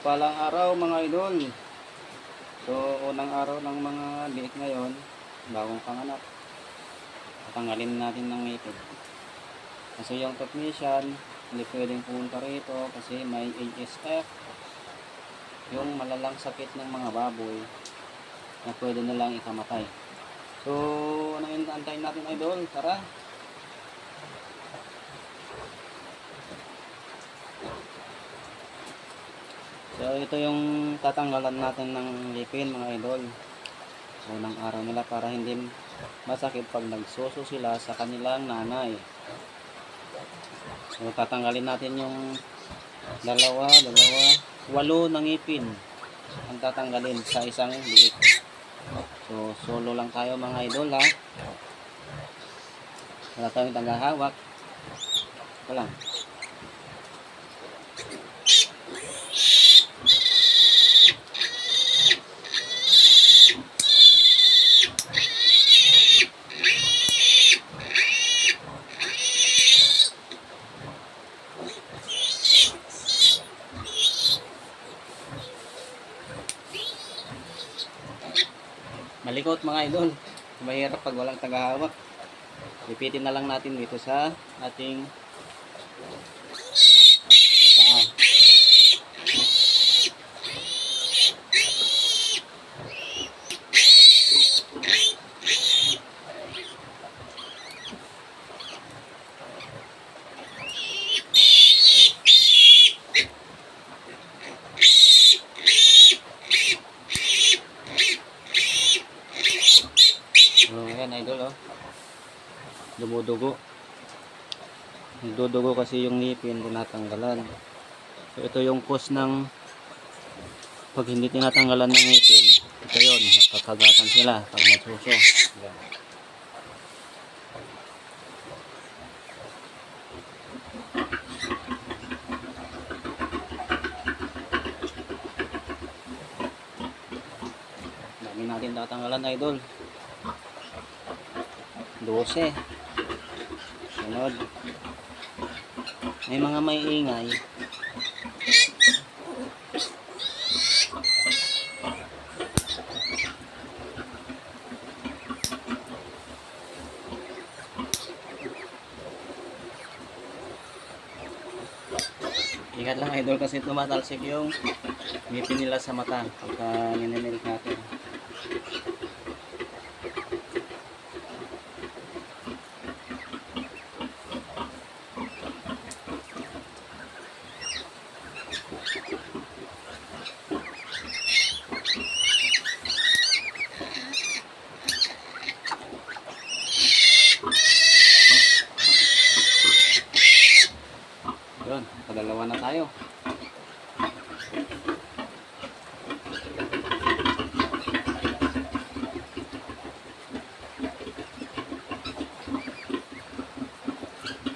Mapagpalang araw mga idol. So unang araw ng mga biik ngayon, bagong panganak. Tatanggalin natin ng ngipin. Kasi yung technician, hindi pwedeng pumunta rito kasi may ASF. Yung malalang sakit ng mga baboy na pwede nilang ikamatay. So ano yung antayin natin idol? Tara! So ito yung tatanggalan natin ng ngipin mga idol. Unang araw nila para hindi masakit pag nagsuso sila sa kanilang nanay. So tatanggalin natin yung walo na ngipin ang tatanggalin sa isang biik. So solo lang tayo mga idol ha. Wala tayong tagahawak. Ito lang. Malikot mga idol, mahirap pag walang tagahawak. Lipitin na lang natin dito sa ating paa. Ayan idol oh. Dumudugo. Nagdudugo kasi yung ngipin tinatanggalan. So ito yung cause ng pag hindi tinatanggalan ng ngipin. Ito yun, nakakagatan sila pag nagsuso. Ayan. Dami natin tatanggalan idol. 12. Sunod. May mga may ingay. Ingat lang idol kasi tumatalsik yung ngipin nila sa mata pagka ninimilik natin. Yun, padalawa na tayo.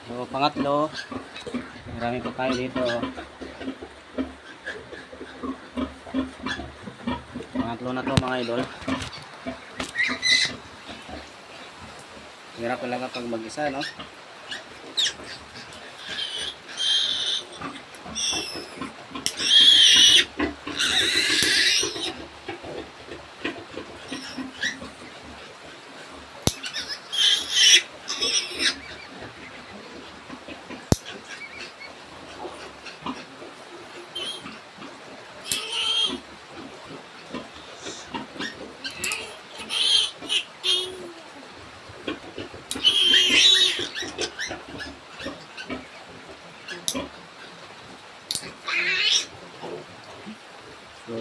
So, pangatlo, marami pa tayo dito. Pangatlo na to mga idol. Hirap talaga pag mag-isa, no?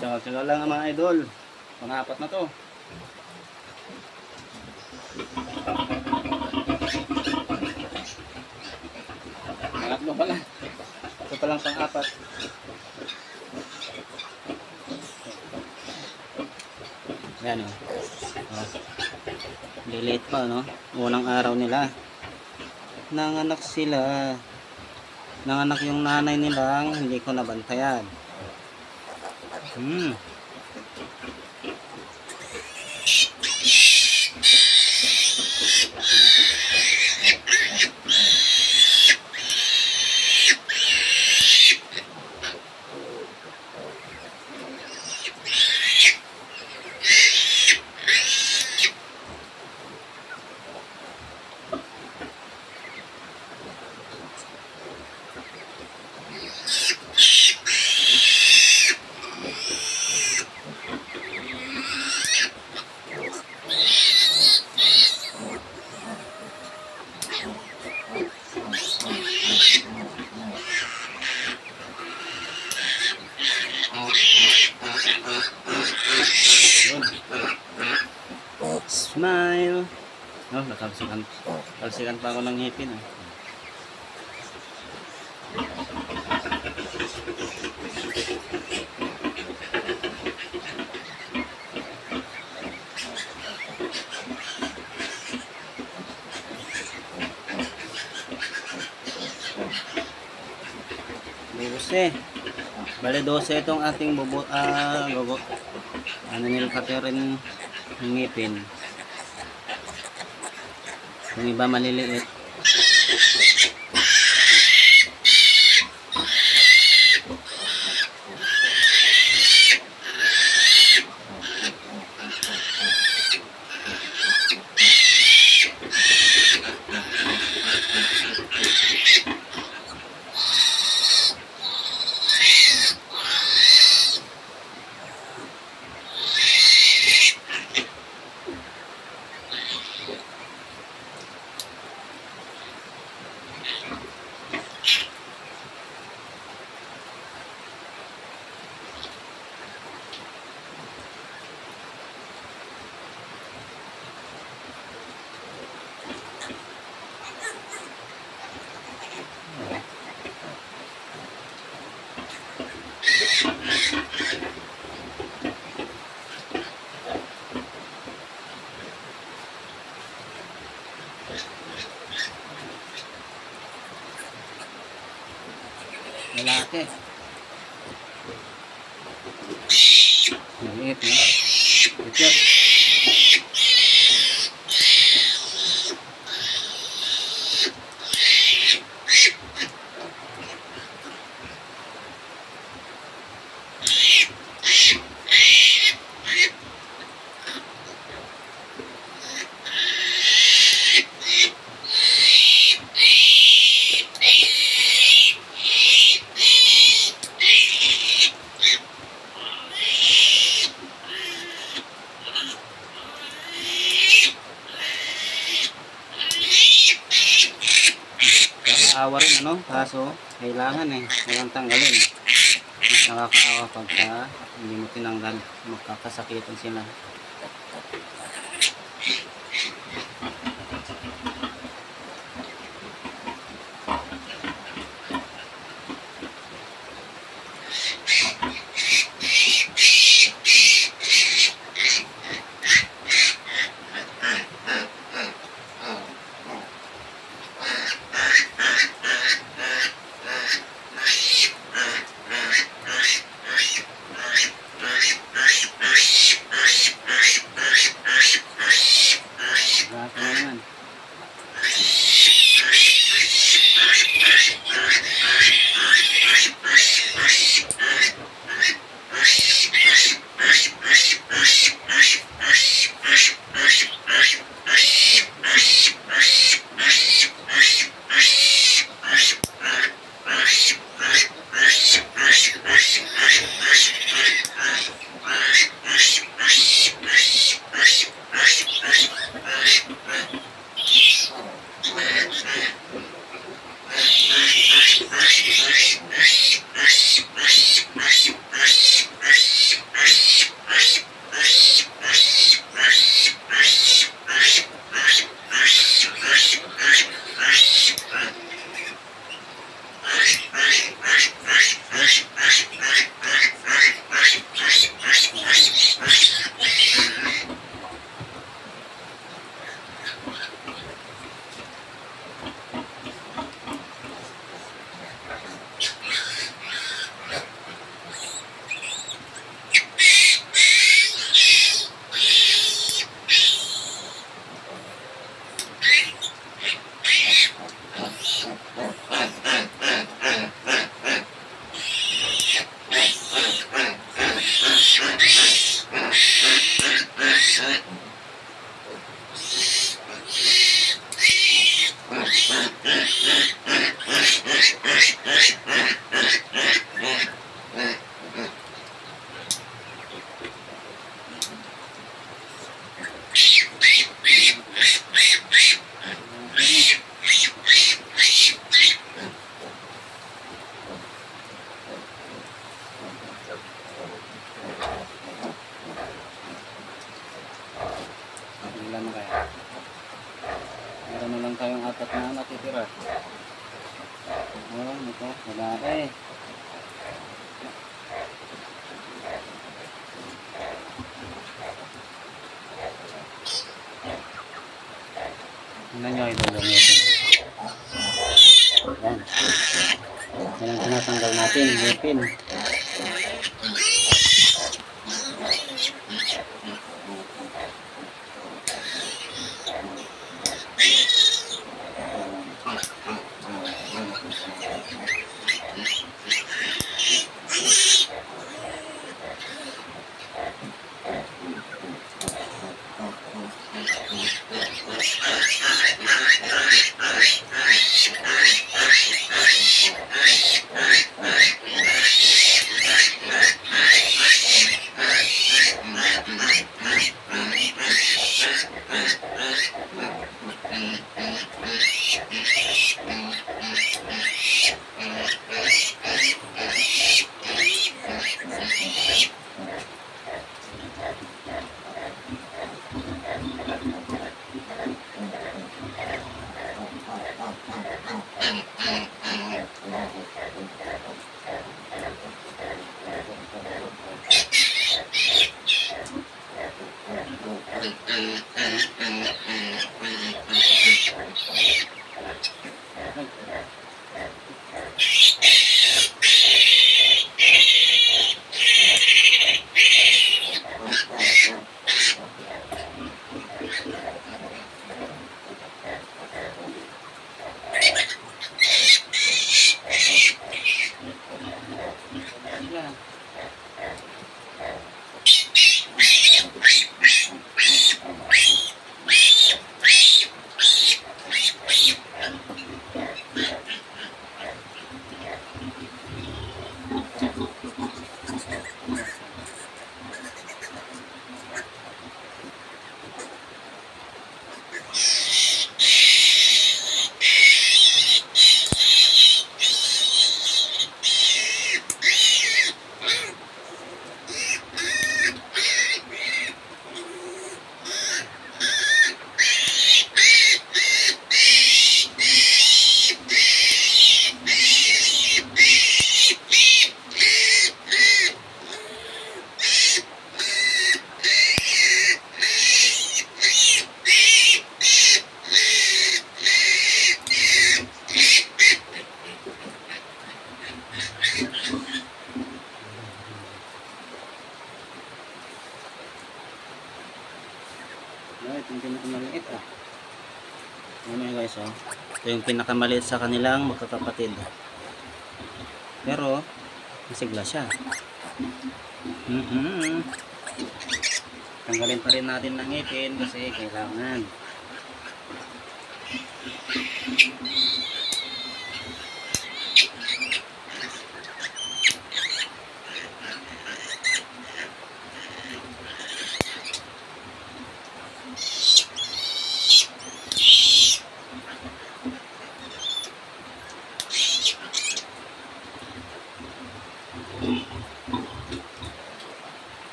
So, sila lang ang mga idol. Pang-apat na to. Pangatlo pala. Ito palang pang-apat. Yan o. Delete pa no. Unang araw nila. Nanganak sila. Nanganak yung nanay nilang hindi ko nabantayan. Smile! Oh, nakalsikan. Kalsikan pa ako ng ngipin. Ah. Bale 12 itong ating ano nilkatirin ng ngipin. Yung iba maliliit. Lalaki. Maliit, no? Ito. Nakakaawa rin ano, kaso kailangan walang tanggalin. Mas nakakaawa pagka hindi mo tinanggal, magkakasakitan sila. Tingnan nyo idol yung ngipin. Yan. Yan ang tinatanggal natin, ngipin. Ito yung pinakamaliit Ano yun guys Ito yung pinakamaliit sa kanilang magkakapatid. Pero masigla siya. Tanggalin pa rin natin ng ngipin kasi kailangan.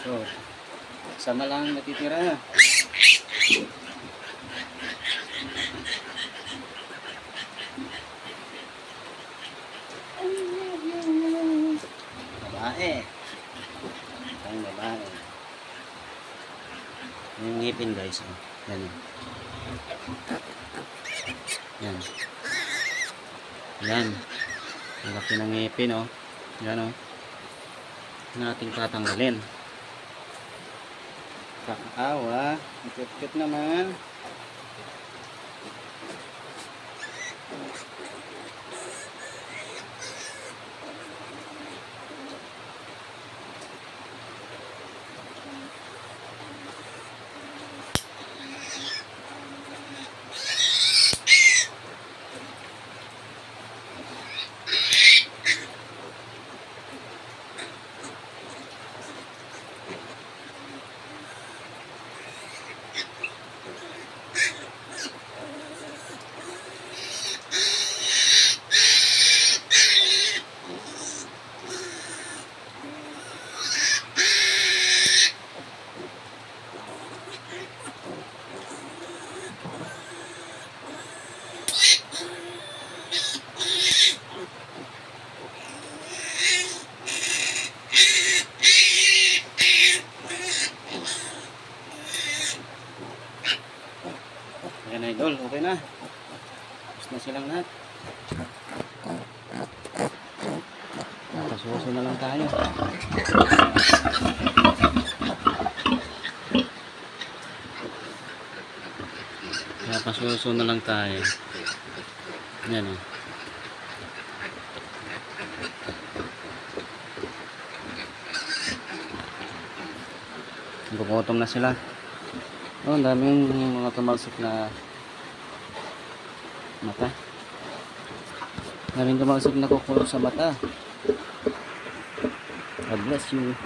So, sama lang natitira. Babae. Ang babae. Yung ngipin guys. Yan. Yan. Yan. Ang laki ng ngipin Yan nating tatanggalin. Kakaawa. Cute-cute naman. Yan idol, okay na. Tapos na silang lahat. Pasuso na lang tayo. Pasuso na lang tayo. Yan o. Gugutom na sila. Oh, ang daming mga tumalsik na mata. Daming tumalsik na kukulo sa mata. God bless you.